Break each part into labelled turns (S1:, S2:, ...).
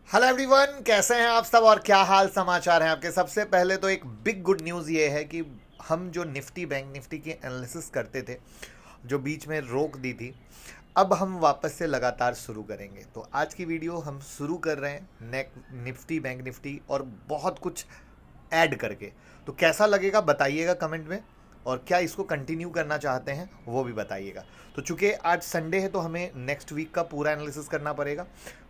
S1: Hello everyone, कैसे हैं आप सब और क्या हाल समाचार हैं आपके। सबसे पहले तो एक बिग गुड न्यूज़ ये है कि हम जो निफ्टी बैंक निफ्टी की एनालिसिस करते थे, जो बीच में रोक दी थी, अब हम वापस से लगातार शुरू करेंगे। तो आज की वीडियो हम शुरू कर रहे हैं नेक निफ्टी बैंक निफ्टी और बहुत कुछ ऐड करके। तो कैसा लगेगा बताइएगा कमेंट में, और क्या इसको कंटिन्यू करना चाहते हैं वो भी बताइएगा। तो चूंकि आज संडे है तो हमें नेक्स्ट वीक का पूरा एनालिसिस करना पड़ेगा।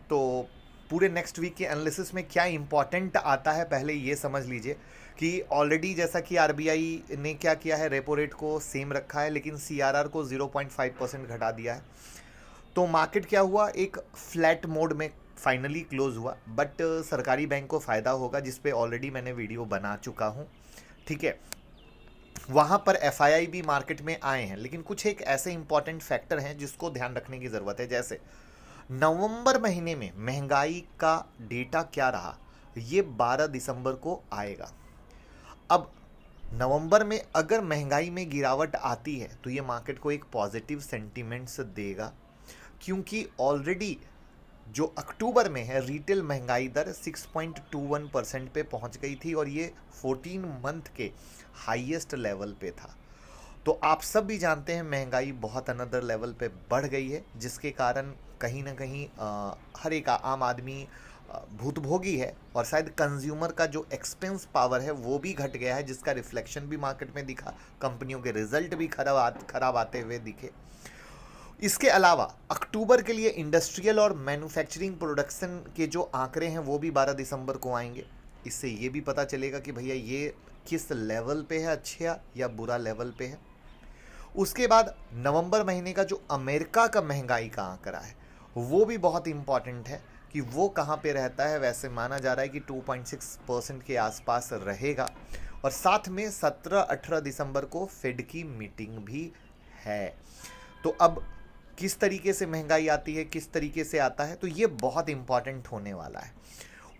S1: तो पूरे नेक्स्ट वीक के एनालिसिस में क्या इंपॉर्टेंट आता है पहले ये समझ लीजिए कि ऑलरेडी जैसा कि आरबीआई ने क्या किया है, रेपो रेट को सेम रखा है लेकिन सीआरआर को 0.5% घटा दिया है। तो मार्केट क्या हुआ, एक फ्लैट मोड में फाइनली क्लोज हुआ। बट सरकारी बैंक को फ़ायदा होगा, जिस पे ऑलरेडी मैंने वीडियो बना चुका हूँ। ठीक है, वहाँ पर एफआईआई भी मार्केट में आए हैं, लेकिन कुछ एक ऐसे इंपॉर्टेंट फैक्टर हैं जिसको ध्यान रखने की ज़रूरत है। जैसे नवंबर महीने में महंगाई का डेटा क्या रहा, ये 12 दिसंबर को आएगा। अब नवंबर में अगर महंगाई में गिरावट आती है तो ये मार्केट को एक पॉजिटिव सेंटीमेंट्स देगा, क्योंकि ऑलरेडी जो अक्टूबर में है रिटेल महंगाई दर 6.21% पे पहुंच गई थी और ये 14 मंथ के हाईएस्ट लेवल पे था। तो आप सब भी जानते हैं महंगाई बहुत अनदर लेवल पे बढ़ गई है, जिसके कारण कहीं ना कहीं हर एक आम आदमी भूतभोगी है, और शायद कंज्यूमर का जो एक्सपेंस पावर है वो भी घट गया है, जिसका रिफ्लेक्शन भी मार्केट में दिखा। कंपनियों के रिजल्ट भी खराब आते हुए दिखे। इसके अलावा अक्टूबर के लिए इंडस्ट्रियल और मैन्युफैक्चरिंग प्रोडक्शन के जो आंकड़े हैं वो भी 12 दिसंबर को आएंगे। इससे ये भी पता चलेगा कि भैया ये किस लेवल पे है, अच्छा या बुरा लेवल पे है। उसके बाद नवंबर महीने का जो अमेरिका का महंगाई का आंकड़ा है वो भी बहुत इंपॉर्टेंट है कि वो कहाँ पे रहता है। वैसे माना जा रहा है कि 2.6% के आसपास रहेगा। और साथ में 17-18 दिसंबर को फेड की मीटिंग भी है। तो अब किस तरीके से महंगाई आती है, किस तरीके से आता है, तो ये बहुत इंपॉर्टेंट होने वाला है।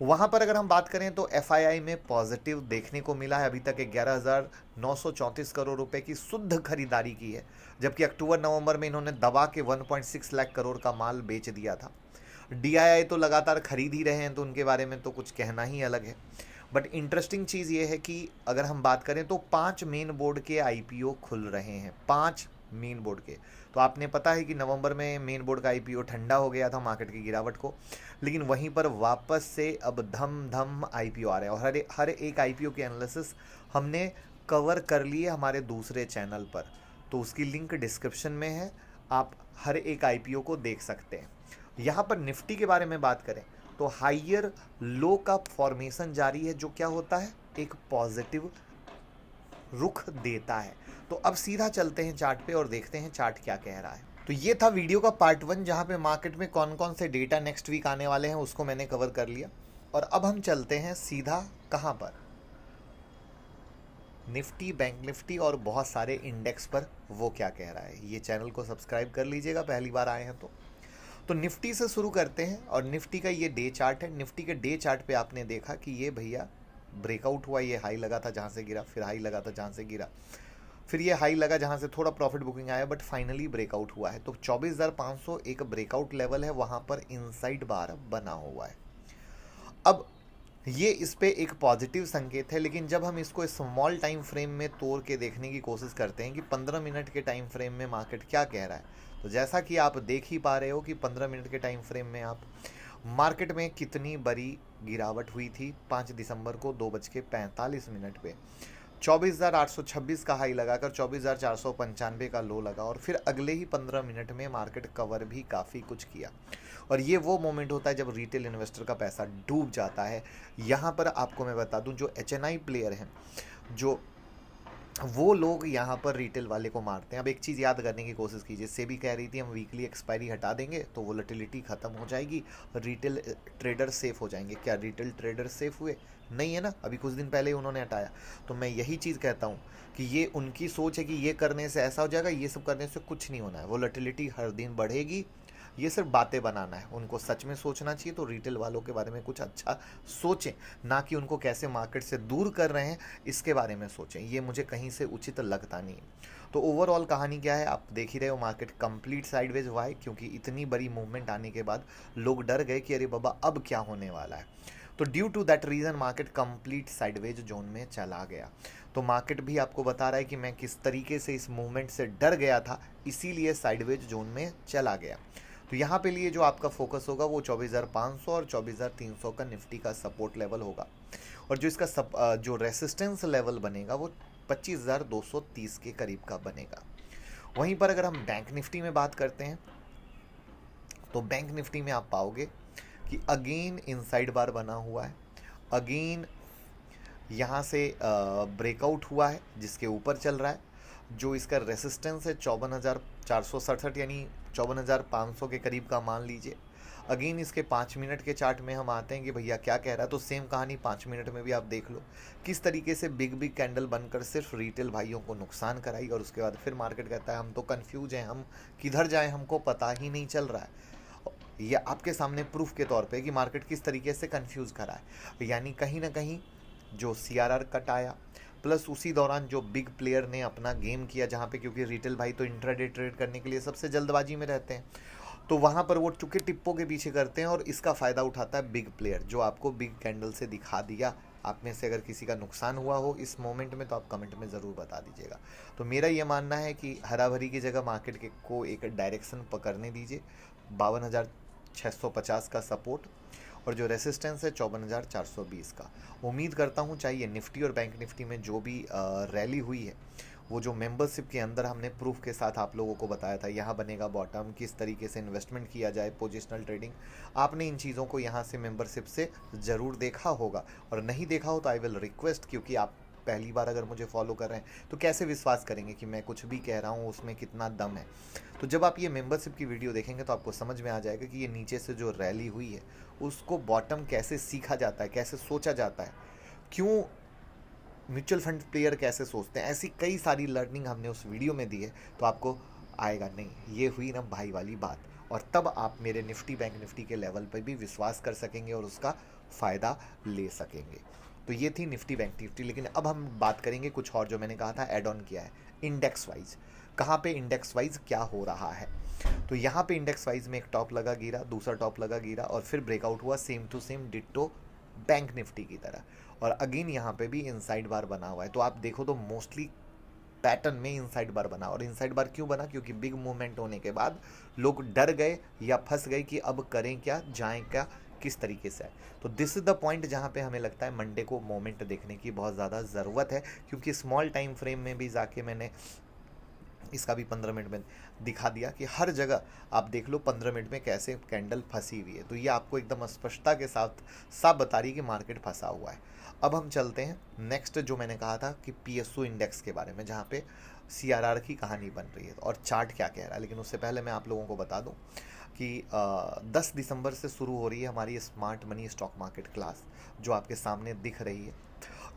S1: वहाँ पर अगर हम बात करें तो एफआईआई में पॉजिटिव देखने को मिला है। अभी तक 11,934 करोड़ रुपए की शुद्ध खरीदारी की है, जबकि अक्टूबर नवंबर में इन्होंने दबा के 1.6 लाख करोड़ का माल बेच दिया था। डीआईआई तो लगातार खरीद ही रहे हैं, तो उनके बारे में तो कुछ कहना ही अलग है। बट इंटरेस्टिंग चीज़ ये है कि अगर हम बात करें तो 5 मेन बोर्ड के आईपीओ खुल रहे हैं, 5 मेन बोर्ड के। तो आपने पता है कि नवंबर में मेन बोर्ड का आईपीओ ठंडा हो गया था मार्केट की गिरावट को, लेकिन वहीं पर वापस से अब धम धम आईपीओ आ रहे हैं। और हर एक आईपीओ की एनालिसिस हमने कवर कर लिए हमारे दूसरे चैनल पर, तो उसकी लिंक डिस्क्रिप्शन में है, आप हर एक आईपीओ को देख सकते हैं। यहाँ पर निफ्टी के बारे में बात करें तो हाइयर लो का फॉर्मेशन जारी है, जो क्या होता है, एक पॉजिटिव रुख देता है। तो अब सीधा चलते हैं चार्ट पे और देखते हैं चार्ट क्या कह रहा है। तो ये था वीडियो का पार्ट 1, जहाँ पे मार्केट में कौन कौन से डेटा नेक्स्ट वीक आने वाले हैं उसको मैंने कवर कर लिया। और अब हम चलते हैं सीधा कहाँ पर, निफ्टी बैंक निफ्टी और बहुत सारे इंडेक्स पर वो क्या कह रहा है। ये चैनल को सब्सक्राइब कर लीजिएगा पहली बार आए हैं तो निफ्टी से शुरू करते हैं। और निफ्टी का ये डे चार्ट है। निफ्टी के डे चार्ट पे आपने देखा कि ये भैया ब्रेकआउट हुआ, ये हाई लगा था जहाँ से गिरा, फिर हाई लगा था जहाँ से गिरा, फिर ये हाई लगा जहाँ से थोड़ा प्रॉफिट बुकिंग आया, बट फाइनली ब्रेकआउट हुआ है। तो 24,500 एक ब्रेकआउट लेवल है, वहाँ पर इनसाइड बार बना हुआ है। अब ये इस पे एक पॉजिटिव संकेत है, लेकिन जब हम इसको स्मॉल टाइम फ्रेम में तोड़ के देखने की कोशिश करते हैं कि 15 मिनट के टाइम फ्रेम में मार्केट क्या कह रहा है, तो जैसा कि आप देख ही पा रहे हो कि 15 मिनट के टाइम फ्रेम में आप मार्केट में कितनी बड़ी गिरावट हुई थी 5 दिसंबर को 2:45 पे। 24,826 का हाई लगाकर 24,495 का लो लगा, और फिर अगले ही 15 मिनट में मार्केट कवर भी काफ़ी कुछ किया। और ये वो मोमेंट होता है जब रिटेल इन्वेस्टर का पैसा डूब जाता है। यहाँ पर आपको मैं बता दूं, जो एचएनआई प्लेयर हैं, जो वो लोग यहाँ पर रिटेल वाले को मारते हैं। अब एक चीज़ याद करने की कोशिश कीजिए, सेबी कह रही थी हम वीकली एक्सपायरी हटा देंगे तो वोलेटिलिटी ख़त्म हो जाएगी, रिटेल ट्रेडर सेफ हो जाएंगे। क्या रिटेल ट्रेडर सेफ हुए? नहीं है ना, अभी कुछ दिन पहले ही उन्होंने हटाया। तो मैं यही चीज़ कहता हूँ कि ये उनकी सोच है कि ये करने से ऐसा हो जाएगा, ये सब करने से कुछ नहीं होना है। वोलेटिलिटी हर दिन बढ़ेगी, ये सिर्फ बातें बनाना है, उनको सच में सोचना चाहिए तो रिटेल वालों के बारे में कुछ अच्छा सोचें, ना कि उनको कैसे मार्केट से दूर कर रहे हैं इसके बारे में सोचें। ये मुझे कहीं से उचित लगता नहीं है। तो ओवरऑल कहानी क्या है, आप देख ही रहे हो, मार्केट कंप्लीट साइडवेज हुआ है क्योंकि इतनी बड़ी मूवमेंट आने के बाद लोग डर गए कि अरे बाबा अब क्या होने वाला है। तो due to that reason market complete sideways zone में चला गया। तो मार्केट भी आपको बता रहा है कि मैं किस तरीके से इस मूवमेंट से डर गया था, इसीलिए साइडवेज जोन में चला गया। तो यहाँ पे लिए जो आपका फोकस होगा वो 24,500 और 24,300 का निफ्टी का सपोर्ट लेवल होगा, और जो इसका जो रेसिस्टेंस लेवल बनेगा वो 25,230 के करीब का बनेगा। वहीं पर अगर हम बैंक निफ्टी में बात करते हैं तो बैंक निफ्टी में आप पाओगे कि अगेन इनसाइड बार बना हुआ है, अगेन यहाँ से ब्रेकआउट हुआ है जिसके ऊपर चल रहा है। जो इसका रेसिस्टेंस है 54,467 यानी 54,500 के करीब का मान लीजिए। अगेन इसके 5 मिनट के चार्ट में हम आते हैं कि भैया क्या कह रहा है, तो सेम कहानी 5 मिनट में भी आप देख लो किस तरीके से बिग बिग कैंडल बनकर सिर्फ रिटेल भाइयों को नुकसान कराई, और उसके बाद फिर मार्केट कहता है हम तो कंफ्यूज हैं, हम किधर जाएं हमको पता ही नहीं चल रहा है। ये आपके सामने प्रूफ के तौर पे कि मार्केट किस तरीके से कंफ्यूज करा है। यानी कहीं ना कहीं जो CRR कट आया, प्लस उसी दौरान जो बिग प्लेयर ने अपना गेम किया, जहाँ पे क्योंकि रिटेल भाई तो इंट्राडे ट्रेड करने के लिए सबसे जल्दबाजी में रहते हैं, तो वहाँ पर वो चुके टिप्पो के पीछे करते हैं और इसका फ़ायदा उठाता है बिग प्लेयर, जो आपको बिग कैंडल से दिखा दिया। आप में से अगर किसी का नुकसान हुआ हो इस मोमेंट में तो आप कमेंट में ज़रूर बता दीजिएगा। तो मेरा ये मानना है कि हरा भरी की जगह मार्केट के को एक डायरेक्शन पकड़ने दीजिए। 52,650 का सपोर्ट और जो रेसिस्टेंस है 54,420 का। उम्मीद करता हूँ चाहे ये निफ्टी और बैंक निफ्टी में जो भी रैली हुई है, वो जो मेंबरशिप के अंदर हमने प्रूफ के साथ आप लोगों को बताया था, यहाँ बनेगा बॉटम, किस तरीके से इन्वेस्टमेंट किया जाए, पोजिशनल ट्रेडिंग, आपने इन चीज़ों को यहाँ से मेंबरशिप से ज़रूर देखा होगा। और नहीं देखा हो तो आई विल रिक्वेस्ट, क्योंकि आप पहली बार अगर मुझे फॉलो कर रहे हैं तो कैसे विश्वास करेंगे कि मैं कुछ भी कह रहा हूँ उसमें कितना दम है। तो जब आप ये मेंबरशिप की वीडियो देखेंगे तो आपको समझ में आ जाएगा कि ये नीचे से जो रैली हुई है उसको बॉटम कैसे सीखा जाता है, कैसे सोचा जाता है, क्यों म्यूचुअल फंड प्लेयर कैसे सोचते हैं, ऐसी कई सारी लर्निंग हमने उस वीडियो में दी है। तो आपको आएगा नहीं, ये हुई ना भाई वाली बात, और तब आप मेरे निफ्टी बैंक निफ्टी के लेवल पर भी विश्वास कर सकेंगे और उसका फ़ायदा ले सकेंगे। तो ये थी निफ्टी बैंक निफ्टी। लेकिन अब हम बात करेंगे कुछ और, जो मैंने कहा था एड ऑन किया है इंडेक्स वाइज। कहाँ पे इंडेक्स वाइज क्या हो रहा है, तो यहाँ पे इंडेक्स वाइज में एक टॉप लगा गिरा, दूसरा टॉप लगा गिरा, और फिर ब्रेकआउट हुआ same to same ditto Bank Nifty की तरह, और अगेन यहाँ पे भी इनसाइड बार बना हुआ है। तो आप देखो तो मोस्टली पैटर्न में इनसाइड बार बना, और इनसाइड बार क्यों बना, क्योंकि बिग मूवमेंट होने के बाद लोग डर गए या फंस गए कि अब करें क्या, जाएं क्या, किस तरीके से है। तो दिस इज़ द पॉइंट जहाँ पे हमें लगता है मंडे को मोमेंट देखने की बहुत ज़्यादा ज़रूरत है, क्योंकि स्मॉल टाइम फ्रेम में भी जाके मैंने इसका भी 15 मिनट में दिखा दिया कि हर जगह आप देख लो 15 मिनट में कैसे कैंडल फंसी हुई है। तो ये आपको एकदम स्पष्टता के साथ साफ बता रही है कि मार्केट फंसा हुआ है। अब हम चलते हैं नेक्स्ट, जो मैंने कहा था कि PSU इंडेक्स के बारे में, जहाँ पे CRR की कहानी बन रही है और चार्ट क्या कह रहा है। लेकिन उससे पहले मैं आप लोगों को बता दूं कि 10 दिसंबर से शुरू हो रही है हमारी smart money stock market class, जो आपके सामने दिख रही है।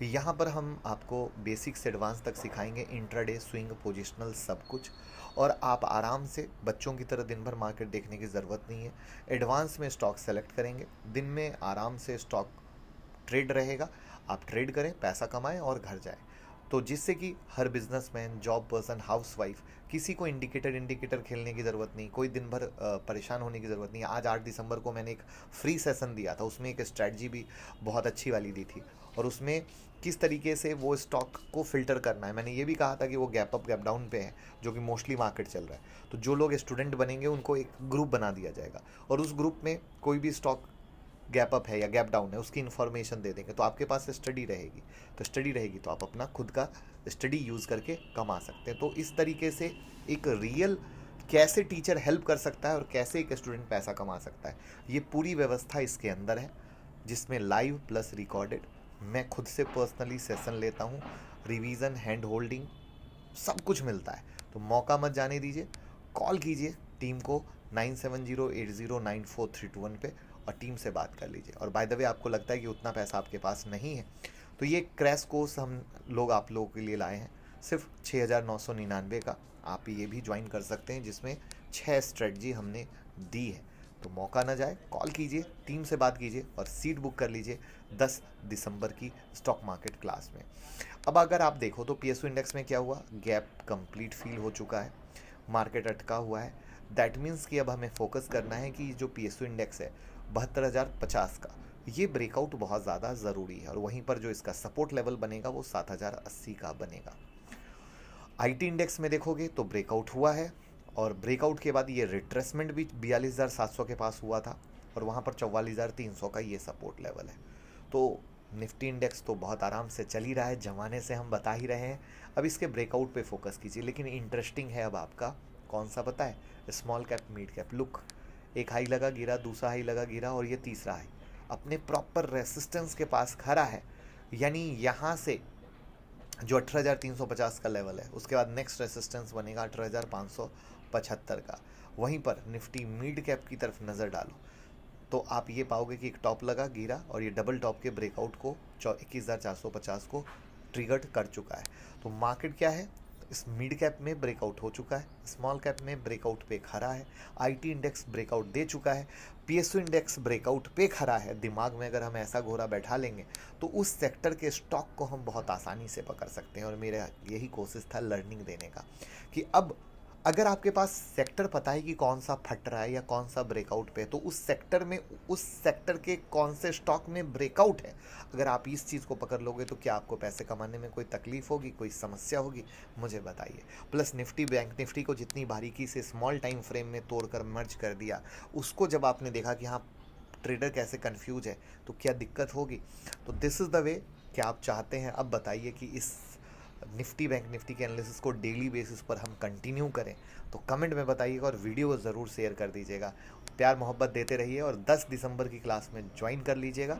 S1: यहाँ पर हम आपको बेसिक से एडवांस तक सिखाएंगे, इंट्राडे, स्विंग, पोजिशनल, सब कुछ। और आप आराम से बच्चों की तरह दिन भर मार्केट देखने की ज़रूरत नहीं है। एडवांस में स्टॉक सेलेक्ट करेंगे, दिन में आराम से स्टॉक ट्रेड रहेगा, आप ट्रेड करें, पैसा कमाएं और घर जाएं। तो जिससे कि हर बिजनेसमैन, जॉब पर्सन, हाउसवाइफ, किसी को इंडिकेटर खेलने की ज़रूरत नहीं, कोई दिन भर परेशान होने की ज़रूरत नहीं। आज 8 दिसंबर को मैंने एक फ्री सेशन दिया था, उसमें एक स्ट्रैटेजी भी बहुत अच्छी वाली दी थी, और उसमें किस तरीके से वो स्टॉक को फिल्टर करना है। मैंने ये भी कहा था कि वो गैप अप गैप डाउन पे है, जो कि मोस्टली मार्केट चल रहा है। तो जो लोग स्टूडेंट बनेंगे उनको एक ग्रुप बना दिया जाएगा, और उस ग्रुप में कोई भी स्टॉक गैप अप है या गैप डाउन है उसकी इन्फॉर्मेशन दे देंगे। तो आपके पास स्टडी रहेगी, तो स्टडी रहेगी तो आप अपना खुद का स्टडी यूज़ करके कमा सकते हैं। तो इस तरीके से एक रियल कैसे टीचर हेल्प कर सकता है और कैसे एक स्टूडेंट पैसा कमा सकता है, ये पूरी व्यवस्था इसके अंदर है, जिसमें लाइव प्लस रिकॉर्डेड मैं खुद से पर्सनली सेशन लेता हूँ, रिवीजन, हैंड होल्डिंग, सब कुछ मिलता है। तो मौका मत जाने दीजिए, कॉल कीजिए टीम को 9708094321 पे और टीम से बात कर लीजिए। और बाय द वे आपको लगता है कि उतना पैसा आपके पास नहीं है, तो ये क्रैश कोर्स हम लोग आप लोगों के लिए लाए हैं सिर्फ 6,999 का। आप ये भी ज्वाइन कर सकते हैं, जिसमें 6 स्ट्रेटजी हमने दी है। तो मौका ना जाए, कॉल कीजिए, टीम से बात कीजिए और सीट बुक कर लीजिए 10 दिसंबर की स्टॉक मार्केट क्लास में। अब अगर आप देखो तो पीएसयू इंडेक्स में क्या हुआ, गैप कंप्लीट फील हो चुका है, मार्केट अटका हुआ है। दैट मीन्स कि अब हमें फोकस करना है कि जो पीएसयू इंडेक्स है 72,050 का, ये ब्रेकआउट बहुत ज़्यादा ज़रूरी है और वहीं पर जो इसका सपोर्ट लेवल बनेगा वो 7,080 का बनेगा। आईटी इंडेक्स में देखोगे तो ब्रेकआउट हुआ है और ब्रेकआउट के बाद ये रिट्रेसमेंट भी 42,700 के पास हुआ था और वहाँ पर 44,300 का ये सपोर्ट लेवल है। तो निफ्टी इंडेक्स तो बहुत आराम से चल ही रहा है, जमाने से हम बता ही रहे हैं। अब इसके ब्रेकआउट पे फोकस कीजिए। लेकिन इंटरेस्टिंग है अब आपका कौन सा पता है, small cap mid cap. Look, एक हाई लगा गिरा, दूसरा हाई लगा गिरा और ये तीसरा हाई अपने प्रॉपर रेसिस्टेंस के पास खड़ा है। यानी यहाँ से जो 18,350 का लेवल है उसके बाद नेक्स्ट रेसिस्टेंस बनेगा 18,575 का। वहीं पर निफ्टी मिड कैप की तरफ नज़र डालो तो आप ये पाओगे कि एक टॉप लगा गिरा और ये डबल टॉप के ब्रेकआउट को 21,450 को ट्रिगर्ड कर चुका है। तो मार्केट क्या है, इस मिड कैप में ब्रेकआउट हो चुका है, स्मॉल कैप में ब्रेकआउट पे खड़ा है, आईटी इंडेक्स ब्रेकआउट दे चुका है, पीएसयू इंडेक्स ब्रेकआउट पे खड़ा है। दिमाग में अगर हम ऐसा घोड़ा बैठा लेंगे तो उस सेक्टर के स्टॉक को हम बहुत आसानी से पकड़ सकते हैं। और मेरा यही कोशिश था लर्निंग देने का कि अब अगर आपके पास सेक्टर पता है कि कौन सा फट रहा है या कौन सा ब्रेकआउट पे, तो उस सेक्टर में उस सेक्टर के कौन से स्टॉक में ब्रेकआउट है, अगर आप इस चीज़ को पकड़ लोगे तो क्या आपको पैसे कमाने में कोई तकलीफ होगी, कोई समस्या होगी, मुझे बताइए। प्लस निफ्टी बैंक निफ्टी को जितनी बारीकी से स्मॉल टाइम फ्रेम में तोड़कर मर्ज कर दिया, उसको जब आपने देखा कि हाँ ट्रेडर कैसे कंफ्यूज है तो क्या दिक्कत होगी। तो दिस इज़ द वे। क्या आप चाहते हैं अब बताइए कि इस निफ्टी बैंक निफ्टी के एनालिसिस को डेली बेसिस पर हम कंटिन्यू करें, तो कमेंट में बताइएगा और वीडियो को ज़रूर शेयर कर दीजिएगा। प्यार मोहब्बत देते रहिए और 10 दिसंबर की क्लास में ज्वाइन कर लीजिएगा,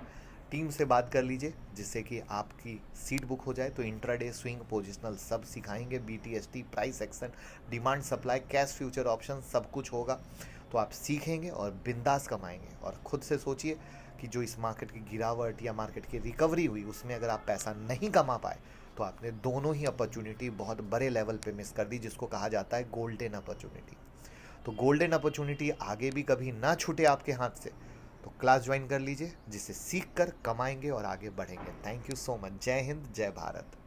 S1: टीम से बात कर लीजिए जिससे कि आपकी सीट बुक हो जाए। तो इंट्राडे, स्विंग, पोजिशनल सब सिखाएंगे, BTST, price action, demand supply, cash future option सब कुछ होगा। तो आप सीखेंगे और बिंदास कमाएंगे। और ख़ुद से सोचिए कि जो इस मार्केट की गिरावट या मार्केट की रिकवरी हुई उसमें अगर आप पैसा नहीं कमा पाए तो आपने दोनों ही अपॉर्चुनिटी बहुत बड़े लेवल पे मिस कर दी, जिसको कहा जाता है गोल्डन अपॉर्चुनिटी। तो गोल्डन अपॉर्चुनिटी आगे भी कभी ना छूटे आपके हाथ से। तो क्लास ज्वाइन कर लीजिए जिससे सीख कर कमाएंगे और आगे बढ़ेंगे। Thank you so much. जय हिंद, जय भारत।